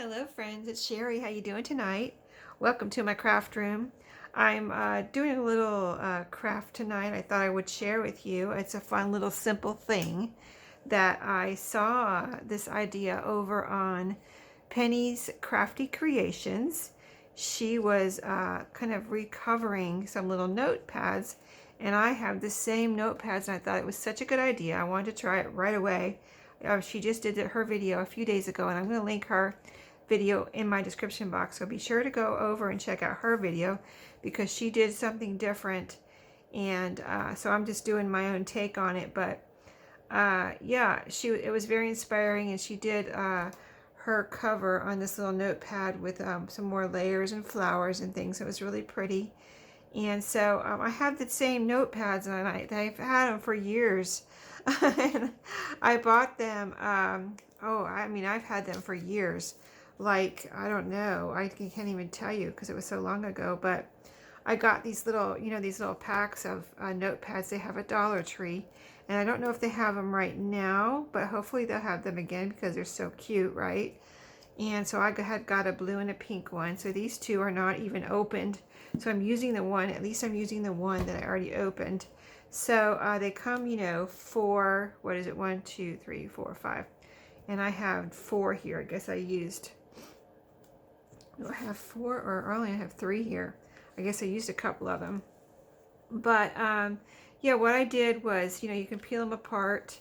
Hello friends, it's Sherry. How you doing tonight? Welcome to my craft room. I'm doing a little craft tonight I thought I would share with you. It's a fun little simple thing that I saw this idea over on Penny's Crafty Creations. She was kind of recovering some little notepads, and I have the same notepads, and I thought it was such a good idea. I wanted to try it right away. She just did her video a few days ago, and I'm going to link her video in my description box, so be sure to go over and check out her video because she did something different, and so I'm just doing my own take on it. But yeah, it was very inspiring, and she did her cover on this little notepad with some more layers and flowers and things. It was really pretty. And so I have the same notepads, and I've had them for years. And I bought them, I've had them for years. Like, I don't know, I can't even tell you because it was so long ago, but I got these little, these little packs of notepads. They have at Dollar Tree, and I don't know if they have them right now, but hopefully they'll have them again because they're so cute, right? And so I had got a blue and a pink one, so these two are not even opened. So I'm using the one, at least I'm using the one that I already opened. So they come, four, what is it, 1, 2, 3, 4, 5. And I have 4 here. I guess I used, do I have 4 or I only have 3 here? I guess I used a couple of them. But yeah, what I did was, you can peel them apart,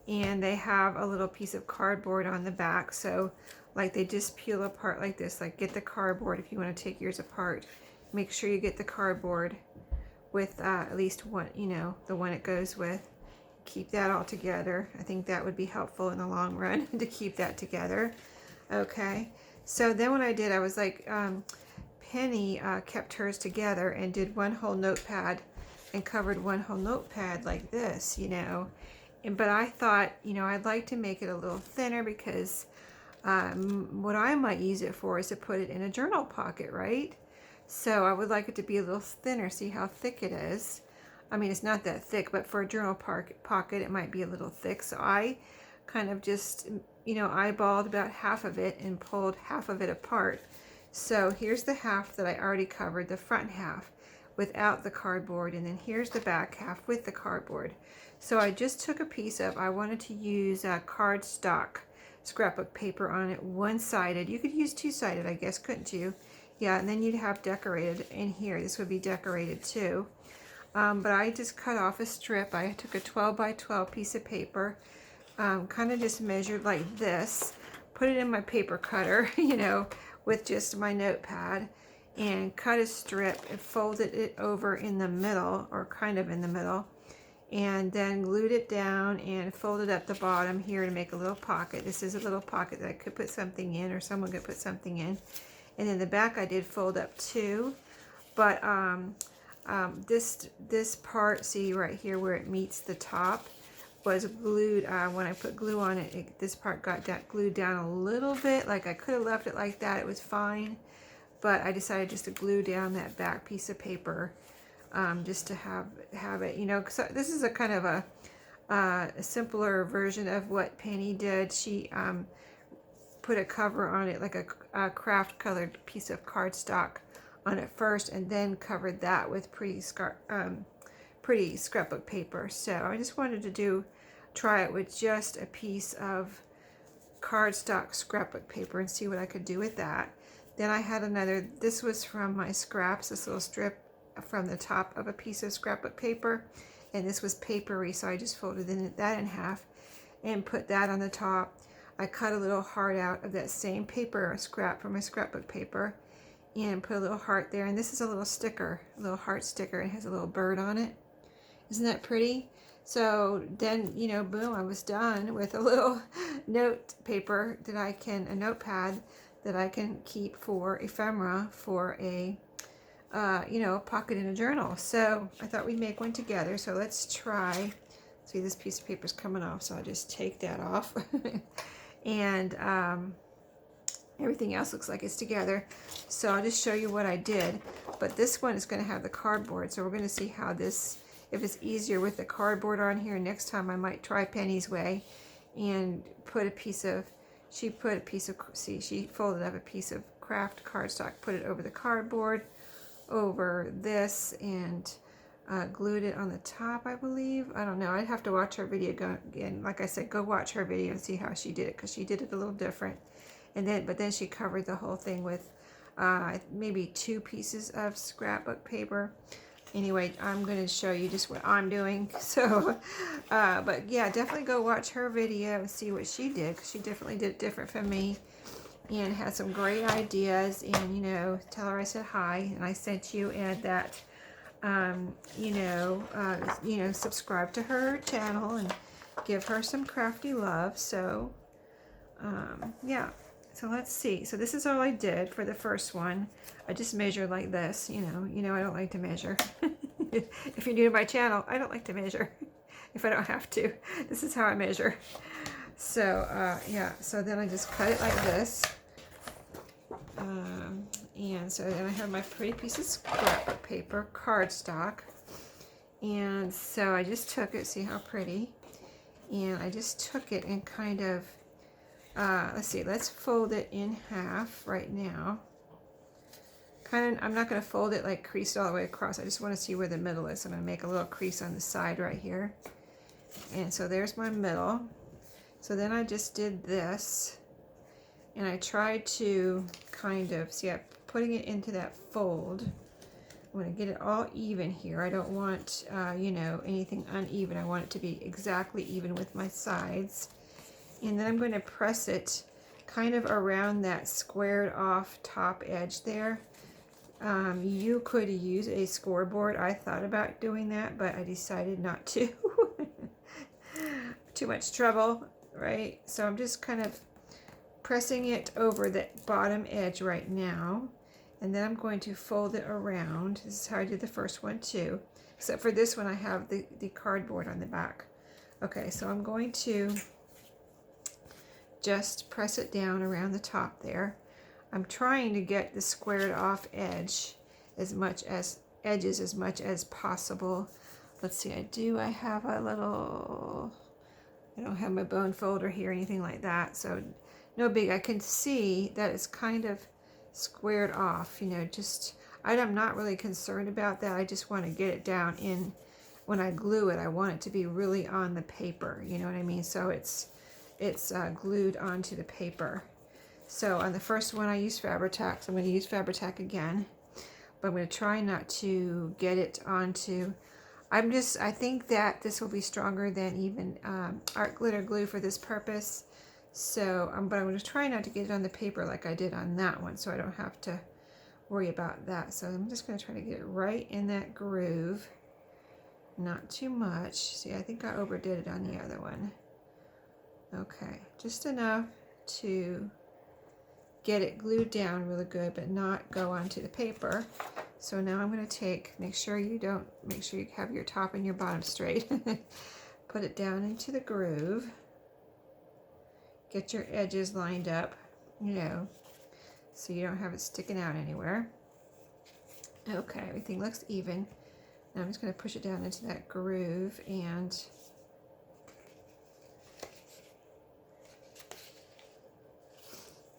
and they have a little piece of cardboard on the back. So like they just peel apart like this, like get the cardboard. If you want to take yours apart, make sure you get the cardboard with at least one, the one it goes with. Keep that all together. I think that would be helpful in the long run to keep that together. Okay, so then what I did, I was like, Penny kept hers together and did one whole notepad and covered one whole notepad like this, but I thought, I'd like to make it a little thinner because what I might use it for is to put it in a journal pocket, right? So I would like it to be a little thinner. See how thick it is? I mean, it's not that thick, but for a journal pocket, it might be a little thick. So I kind of just, eyeballed about half of it and pulled half of it apart. So here's the half that I already covered, the front half without the cardboard, and then here's the back half with the cardboard. So I just took a piece of, I wanted to use cardstock scrapbook paper on it, one-sided. You could use two-sided, I guess, couldn't you? Yeah, and then you'd have decorated in here. This would be decorated too. But I just cut off a strip. I took a 12 by 12 piece of paper, kind of just measured like this, put it in my paper cutter, with just my notepad, and cut a strip and folded it over in the middle, or kind of in the middle, and then glued it down and folded up the bottom here to make a little pocket. This is a little pocket that I could put something in, or someone could put something in. And then the back I did fold up too, but this part, see right here where it meets the top, was glued. When I put glue on it, this part got glued down a little bit. Like I could have left it like that, it was fine, but I decided just to glue down that back piece of paper, just to have it, so this is a kind of a simpler version of what Penny did. She put a cover on it, like a craft colored piece of cardstock on it first, and then covered that with pretty scrapbook paper. So I just wanted to try it with just a piece of cardstock scrapbook paper and see what I could do with that. Then I had another, this was from my scraps, this little strip from the top of a piece of scrapbook paper, and this was papery, so I just folded that in half and put that on the top. I cut a little heart out of that same paper scrap from my scrapbook paper and put a little heart there, and this is a little sticker, a little heart sticker, and it has a little bird on it. Isn't that pretty? So then, boom, I was done with a little note paper that a notepad that I can keep for ephemera, for a pocket in a journal. So I thought we'd make one together. So let's try. See, this piece of paper is coming off, so I'll just take that off. And everything else looks like it's together. So I'll just show you what I did. But this one is going to have the cardboard, so we're going to see how this, if it's easier with the cardboard on here. Next time I might try Penny's way and put a piece of she put a piece of, see, she folded up a piece of craft cardstock, put it over the cardboard, over this, and glued it on the top, I believe. I don't know. I'd have to watch her video again. Like I said, go watch her video and see how she did it, because she did it a little different. And then, but then she covered the whole thing with maybe 2 pieces of scrapbook paper. Anyway, I'm going to show you just what I'm doing. So, but yeah, definitely go watch her video and see what she did, because she definitely did it different from me and had some great ideas. And, you know, tell her I said hi and I sent you, and that, you know, subscribe to her channel and give her some crafty love. So, yeah. So let's see. So this is all I did for the first one. I just measured like this, you know, I don't like to measure. If you're new to my channel, I don't like to measure if I don't have to. This is how I measure. So, yeah, so then I just cut it like this. And so then I have my pretty piece of scrapbook paper, cardstock. And so I just took it, see how pretty? And I just took it and kind of, let's see, let's fold it in half right now. I'm not going to fold it like creased all the way across. I just want to see where the middle is. I'm going to make a little crease on the side right here. And so there's my middle. So then I just did this. And I tried to kind of, see, I'm putting it into that fold. I want to get it all even here. I don't want, you know, anything uneven. I want it to be exactly even with my sides. And then I'm going to press it kind of around that squared off top edge there. You could use a scoreboard. I thought about doing that, but I decided not to. Too much trouble, right? So I'm just kind of pressing it over the bottom edge right now. And then I'm going to fold it around. This is how I did the first one too. Except for this one, I have the cardboard on the back. Okay, so I'm going to just press it down around the top there. I'm trying to get the squared off edges as much as possible. Let's see, I have a little, I don't have my bone folder here or anything like that, so no big. I can see that it's kind of squared off, you know, just, I'm not really concerned about that. I just want to get it down in, when I glue it, I want it to be really on the paper, you know what I mean? So it's glued onto the paper. So on the first one I used Fabri-Tac, so I'm going to use Fabri-Tac again, but I'm going to try not to get it onto, I think that this will be stronger than even art glitter glue for this purpose. So, but I'm going to try not to get it on the paper like I did on that one, so I don't have to worry about that. So I'm just going to try to get it right in that groove, not too much. See, I think I overdid it on the other one. Okay, just enough to get it glued down really good, but not go onto the paper. So now I'm going to make sure you have your top and your bottom straight. Put it down into the groove. Get your edges lined up, you know, so you don't have it sticking out anywhere. Okay, everything looks even. Now I'm just going to push it down into that groove and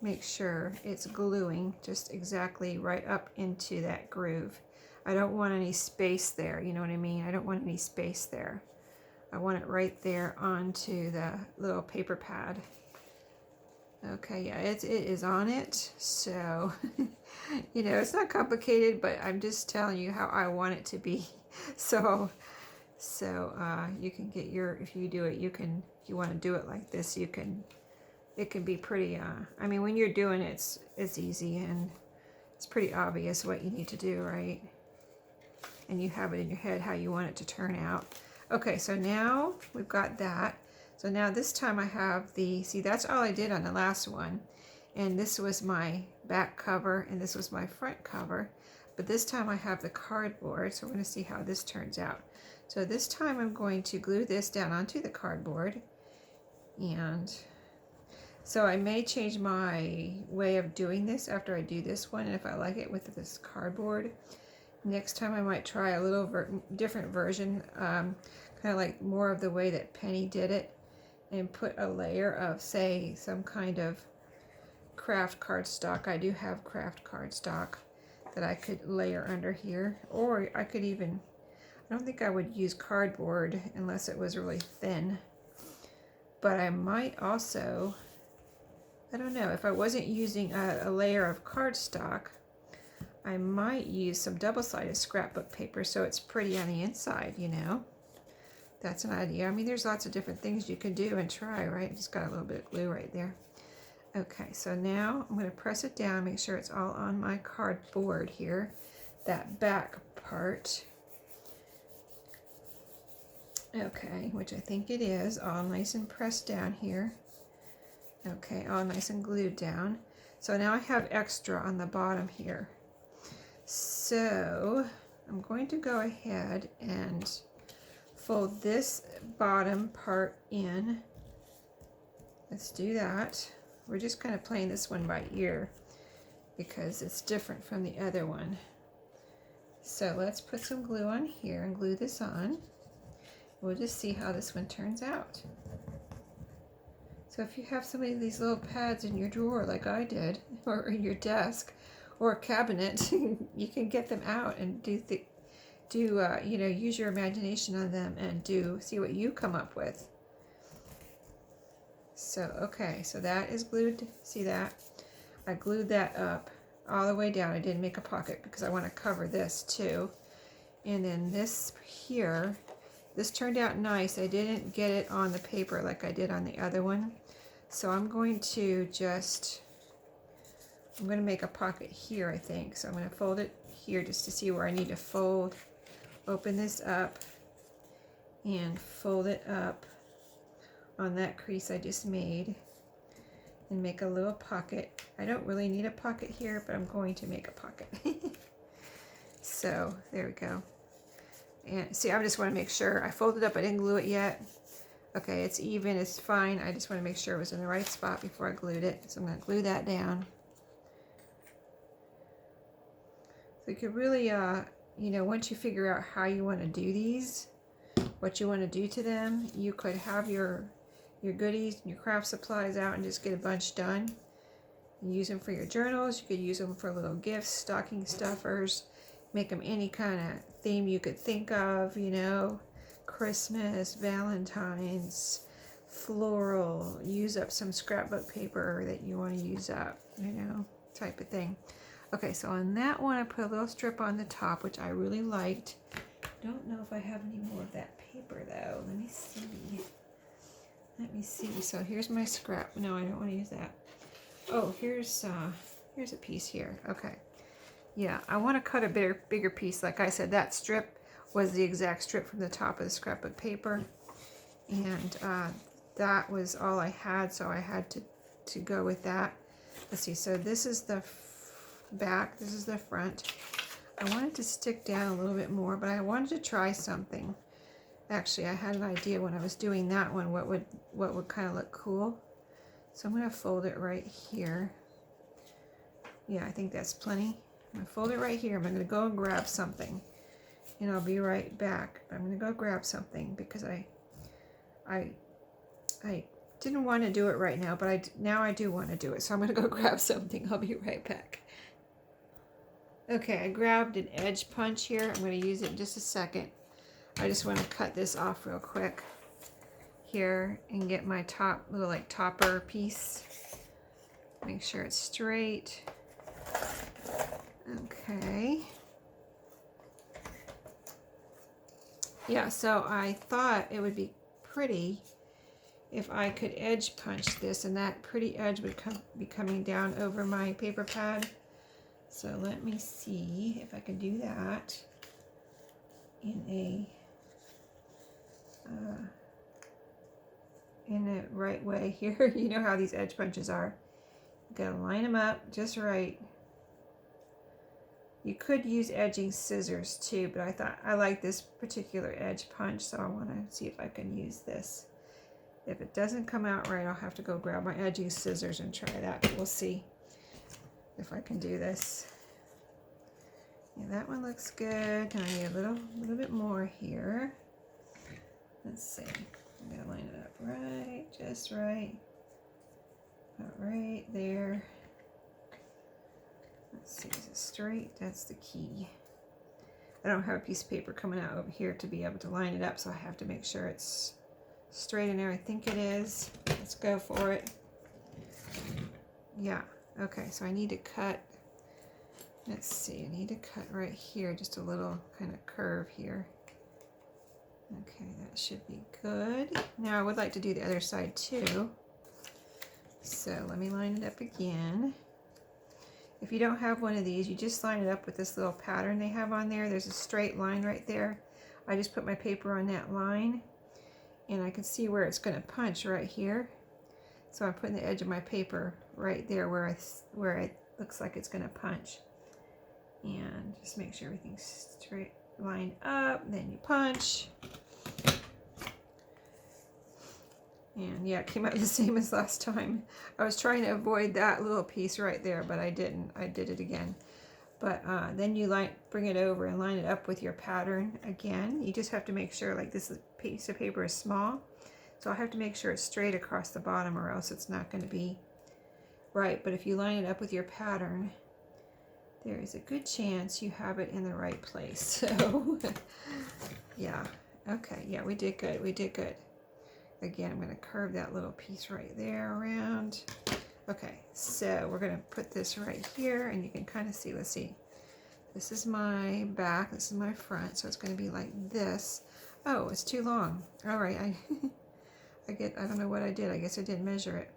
make sure it's gluing just exactly right up into that groove. I don't want any space there, you know what I mean? I don't want any space there. I want it right there onto the little paper pad. Okay, yeah, it is on it. So, you know, it's not complicated, but I'm just telling you how I want it to be. So you can get your, if you do it, if you want to do it like this, it can be pretty, I mean, when you're doing it, it's easy and it's pretty obvious what you need to do, right? And you have it in your head how you want it to turn out. Okay, so now we've got that. So now this time I have see, that's all I did on the last one. And this was my back cover and this was my front cover. But this time I have the cardboard, so we're going to see how this turns out. So this time I'm going to glue this down onto the cardboard. And so I may change my way of doing this after I do this one. And if I like it with this cardboard, next time I might try a little different version, kind of like more of the way that Penny did it. And put a layer of, say, some kind of craft cardstock. I do have craft cardstock that I could layer under here, or I could even, I don't think I would use cardboard unless it was really thin, but I might also, I don't know, if I wasn't using a layer of cardstock, I might use some double-sided scrapbook paper so it's pretty on the inside, you know. That's an idea. I mean, there's lots of different things you can do and try, right? Just got a little bit of glue right there. Okay, so now I'm going to press it down, make sure it's all on my cardboard here, that back part. Okay, which I think it is, all nice and pressed down here. Okay, all nice and glued down. So now I have extra on the bottom here. So I'm going to go ahead and fold this bottom part in. Let's do that. We're just kind of playing this one by ear because it's different from the other one. So let's put some glue on here and glue this on. We'll just see how this one turns out. So if you have some of these little pads in your drawer like I did, or in your desk, or a cabinet, you can get them out and you know, use your imagination on them and see what you come up with. So, okay, so that is glued. See that? I glued that up all the way down. I didn't make a pocket because I want to cover this too. And then this here, this turned out nice. I didn't get it on the paper like I did on the other one. So I'm going to make a pocket here, I think. So I'm going to fold it here just to see where I need to fold. Open this up and fold it up on that crease I just made and make a little pocket. I don't really need a pocket here, but I'm going to make a pocket. So there we go. And see, I just want to make sure I folded up. I didn't glue it yet. Okay, it's even, it's fine. I just want to make sure it was in the right spot before I glued it. So I'm going to glue that down. So you could really, you know, once you figure out how you want to do these, what you want to do to them, you could have your goodies, your craft supplies out and just get a bunch done. You use them for your journals. You could use them for little gifts, stocking stuffers. Make them any kind of theme you could think of, you know, Christmas, Valentine's, floral. Use up some scrapbook paper that you want to use up, you know, type of thing. Okay, so on that one, I put a little strip on the top, which I really liked. Don't know if I have any more of that paper though. Let me see. Let me see. So here's my scrap. No, I don't want to use that. Oh, here's a piece here. Okay. Yeah, I want to cut a bigger piece. Like I said, that strip was the exact strip from the top of the scrapbook paper, and that was all I had, so I had to go with that. Let's see. So this is the back. This is the front. I wanted to stick down a little bit more, but I wanted to try something. Actually, I had an idea when I was doing that one what would kind of look cool. So I'm going to fold it right here. Yeah, I think that's plenty. I'm going to fold it right here. I'm going to go and grab something, and I'll be right back. I'm going to go grab something because I didn't want to do it right now, but now I do want to do it. So I'm going to go grab something. I'll be right back. Okay, I grabbed an edge punch here. I'm going to use it in just a second. I just want to cut this off real quick here and get my top little like topper piece. Make sure it's straight. Okay. Yeah, so I thought it would be pretty if I could edge punch this, and that pretty edge would be coming down over my paper pad. So let me see if I can do that in a right way here. You know how these edge punches are. You gotta line them up just right. You could use edging scissors too, but I thought I like this particular edge punch, so I want to see if I can use this. If it doesn't come out right, I'll have to go grab my edging scissors and try that. We'll see if I can do this. Yeah, that one looks good. I need a little bit more here. Let's see. I'm gonna line it up right, just right. About right there. Let's see, is it straight? That's the key. I don't have a piece of paper coming out over here to be able to line it up, so I have to make sure it's straight in there. I think it is. Let's go for it. Yeah, okay, so I need to cut, let's see, I need to cut right here, just a little kind of curve here. Okay, that should be good. Now I would like to do the other side too. So let me line it up again. If you don't have one of these, you just line it up with this little pattern they have on there. There's a straight line right there. I just put my paper on that line, and I can see where it's going to punch right here. So I'm putting the edge of my paper right there where it looks like it's going to punch. And just make sure everything's straight lined up, then you punch. And yeah, it came out the same as last time. I was trying to avoid that little piece right there, but I didn't. I did it again. But then you bring it over and line it up with your pattern again. You just have to make sure, like, this piece of paper is small, so I have to make sure it's straight across the bottom, or else it's not going to be right. But if you line it up with your pattern, there is a good chance you have it in the right place. So yeah, okay, yeah, we did good. We did good. Again, I'm going to curve that little piece right there around. Okay, so we're going to put this right here, and you can kind of see, let's see. This is my back, this is my front, so it's going to be like this. Oh, it's too long. All right, I don't know what I did. I guess I didn't measure it.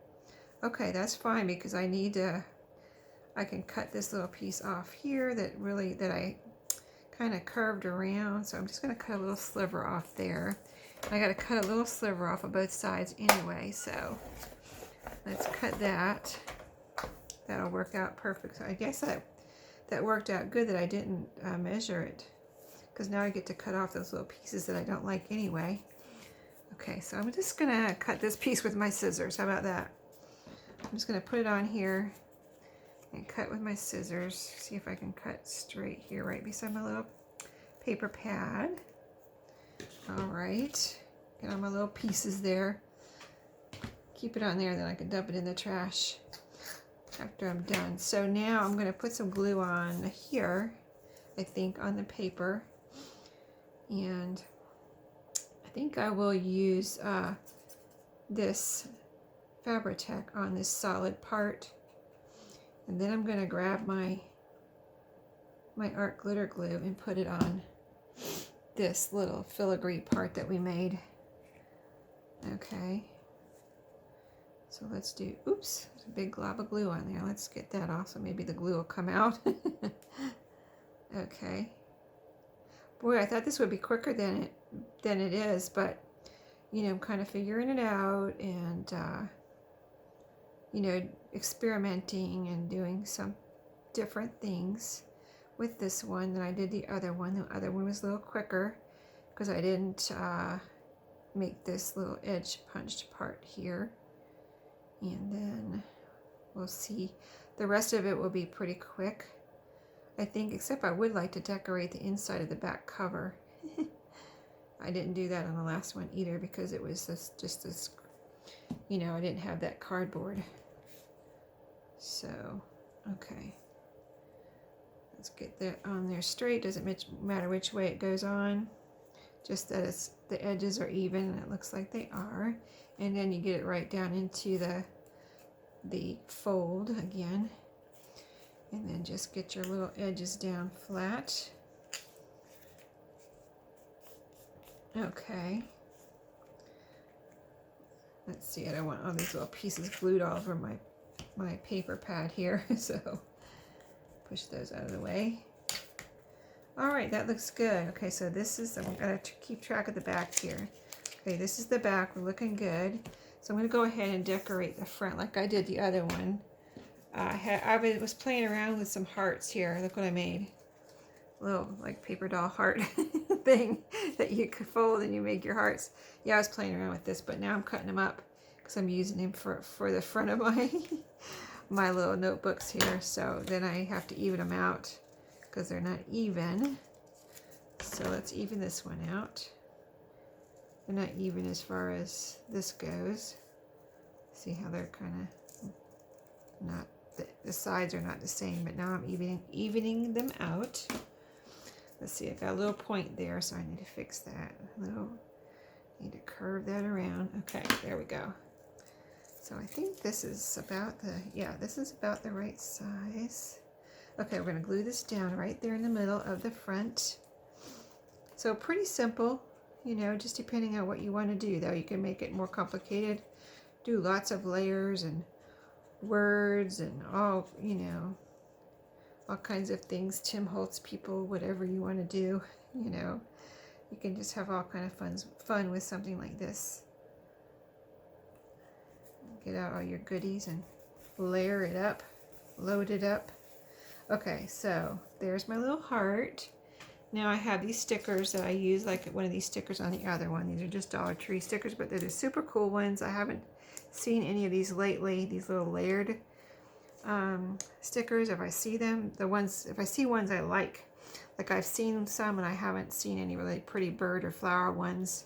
Okay, that's fine, because I can cut this little piece off here that I kind of curved around. So I'm just going to cut a little sliver off there. I got to cut a little sliver off of both sides anyway, so let's cut that. That'll work out perfect. So I guess that worked out good that I didn't measure it, because now I get to cut off those little pieces that I don't like anyway. Okay, so I'm just going to cut this piece with my scissors. How about that? I'm just going to put it on here and cut with my scissors. See if I can cut straight here right beside my little paper pad. All right, get all my little pieces there. Keep it on there, then I can dump it in the trash after I'm done. So now I'm going to put some glue on here, I think, on the paper. And I think I will use this Fabri-Tac on this solid part. And then I'm going to grab my art glitter glue and put it on this little filigree part that we made. Okay. So let's do, oops, there's a big glob of glue on there. Let's get that off so maybe the glue will come out. Okay. Boy, I thought this would be quicker than it is, but you know, I'm kind of figuring it out, and you know, experimenting and doing some different things with this one than I did the other one. The other one was a little quicker because I didn't make this little edge punched part here. And then we'll see. The rest of it will be pretty quick, I think, except I would like to decorate the inside of the back cover. I didn't do that on the last one either because it was just this, you know, I didn't have that cardboard. So, okay. Let's get that on there straight. Doesn't matter which way it goes on. Just that the edges are even, and it looks like they are. And then you get it right down into the fold again. And then just get your little edges down flat. Okay. Let's see, I don't want all these little pieces glued all over my paper pad here, so push those out of the way. All right, that looks good. Okay, so this is, I'm gonna keep track of the back here. Okay, this is the back, we're looking good. So I'm gonna go ahead and decorate the front like I did the other one. I was playing around with some hearts here. Look what I made. A little like paper doll heart thing that you could fold and you make your hearts. Yeah, I was playing around with this, but now I'm cutting them up because I'm using them for the front of my little notebooks here. So then I have to even them out because they're not even. So let's even this one out. They're not even as far as this goes. See how they're kind of not the sides are not the same, but now I'm evening them out. Let's see, I got a little point there, so I need to fix that. Need to curve that around. Okay, there we go. So I think this is about this is about the right size. Okay, we're going to glue this down right there in the middle of the front. So pretty simple, you know, just depending on what you want to do, though. You can make it more complicated, do lots of layers and words and all, you know, all kinds of things. Tim Holtz people, whatever you want to do, you know. You can just have all kind of fun with something like this. Get out all your goodies and layer it up, load it up. Okay, so there's my little heart. Now I have these stickers that I use, like one of these stickers on the other one. These are just Dollar Tree stickers, but they're the super cool ones. I haven't seen any of these lately, these little layered stickers. If I see them, if I see ones I like I've seen some, and I haven't seen any really pretty bird or flower ones.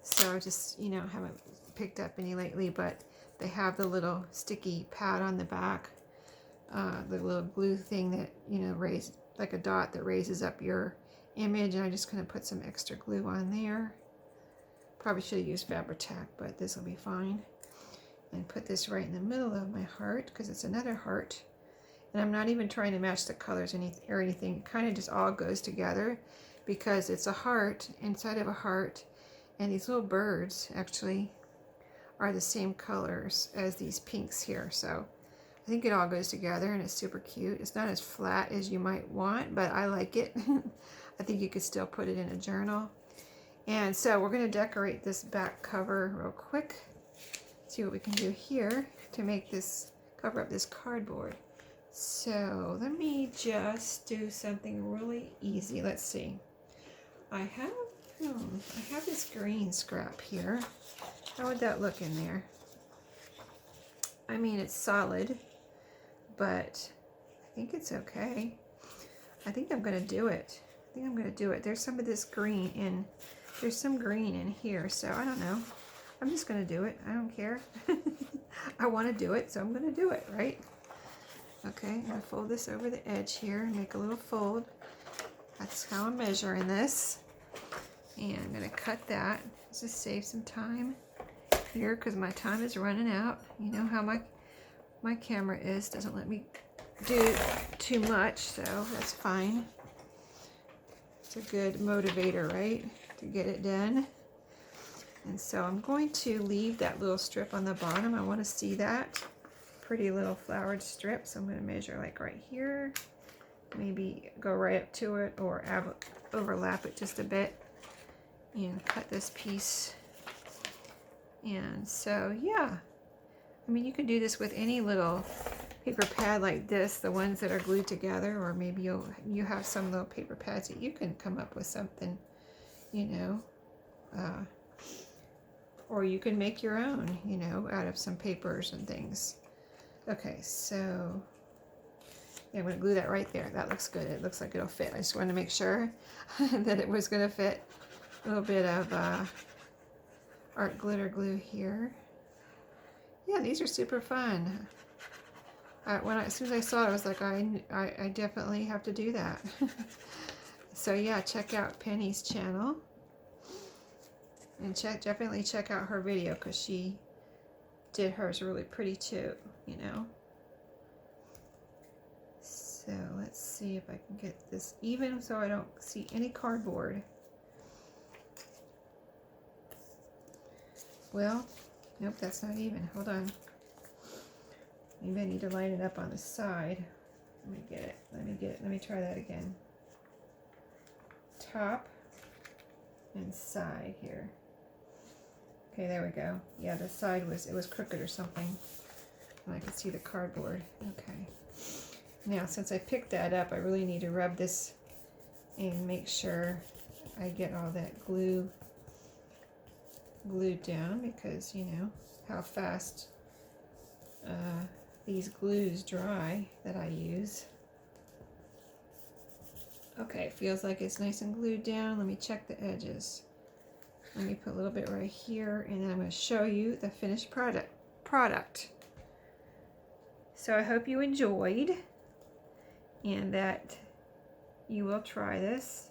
So I just, you know, haven't picked up any lately, but they have the little sticky pad on the back. The little glue thing that, you know, like a dot that raises up your image, and I'm just going to put some extra glue on there. Probably should have used Fabri-Tac, but this will be fine. And put this right in the middle of my heart, because it's another heart. And I'm not even trying to match the colors or anything. It kind of just all goes together, because it's a heart inside of a heart, and these little birds actually are the same colors as these pinks here. So I think it all goes together, and it's super cute. It's not as flat as you might want, but I like it. I think you could still put it in a journal. And so we're going to decorate this back cover real quick. See what we can do here to make this, cover up this cardboard. So let me just do something really easy. Let's see. I have this green scrap here. How would that look in there? I mean, it's solid, but I think it's okay. I think I'm going to do it. There's some of this green in, there's some green in here, so I don't know. I'm just going to do it. I don't care. I want to do it, so I'm going to do it, right? Okay, I'm going to fold this over the edge here and make a little fold. That's how I'm measuring this. And I'm going to cut that. Just save some time here, because my time is running out. You know how my camera is, doesn't let me do too much, so that's fine. It's a good motivator, right, to get it done. And so I'm going to leave that little strip on the bottom. I want to see that pretty little flowered strip, so I'm going to measure like right here, maybe go right up to it, or overlap it just a bit, and cut this piece. And so, yeah, I mean, you can do this with any little paper pad like this, the ones that are glued together, or maybe you have some little paper pads that you can come up with something, you know, or you can make your own, you know, out of some papers and things. Okay, so yeah, I'm going to glue that right there. That looks good. It looks like it'll fit. I just wanted to make sure that it was going to fit. A little bit of art glitter glue here. Yeah, these are super fun. As soon as I saw it, I was like, I definitely have to do that. So yeah, check out Penny's channel, and definitely check out her video, because she did hers really pretty too, you know. So let's see if I can get this even so I don't see any cardboard. Well, nope, that's not even. Hold on. Maybe I need to line it up on the side. Let me get it. Let me try that again. Top and side here. Okay, there we go. Yeah, the side was crooked or something. And I could see the cardboard. Okay. Now, since I picked that up, I really need to rub this and make sure I get all that glue glued down, because you know how fast these glues dry that I use. Okay, it feels like it's nice and glued down. Let me check the edges. Let me put a little bit right here, and then I'm going to show you the finished product. So I hope you enjoyed and that you will try this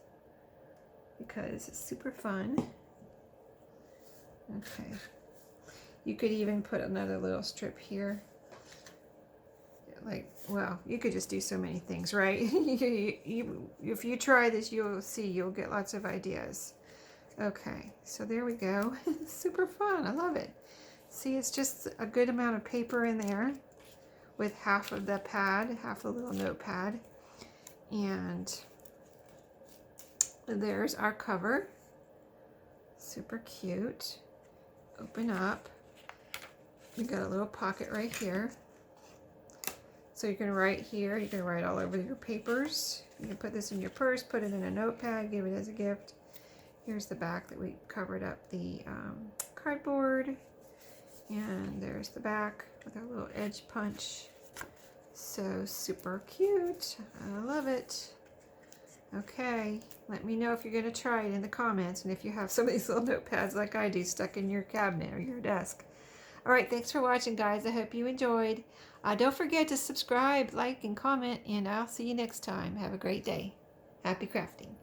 because it's super fun. Okay. You could even put another little strip here. Like, well, you could just do so many things, right? If you try this, you'll see, you'll get lots of ideas. Okay, so there we go. Super fun. I love it. See, it's just a good amount of paper in there with half of the pad, half a little notepad. And there's our cover. Super cute. Open up. We got a little pocket right here. So you can write here, you can write all over your papers. You can put this in your purse, put it in a notepad, give it as a gift. Here's the back that we covered up the cardboard. And there's the back with a little edge punch. So super cute. I love it. Okay, let me know if you're going to try it in the comments and if you have some of these little notepads like I do stuck in your cabinet or your desk. All right, thanks for watching, guys. I hope you enjoyed. Don't forget to subscribe, like, and comment, and I'll see you next time. Have a great day. Happy crafting.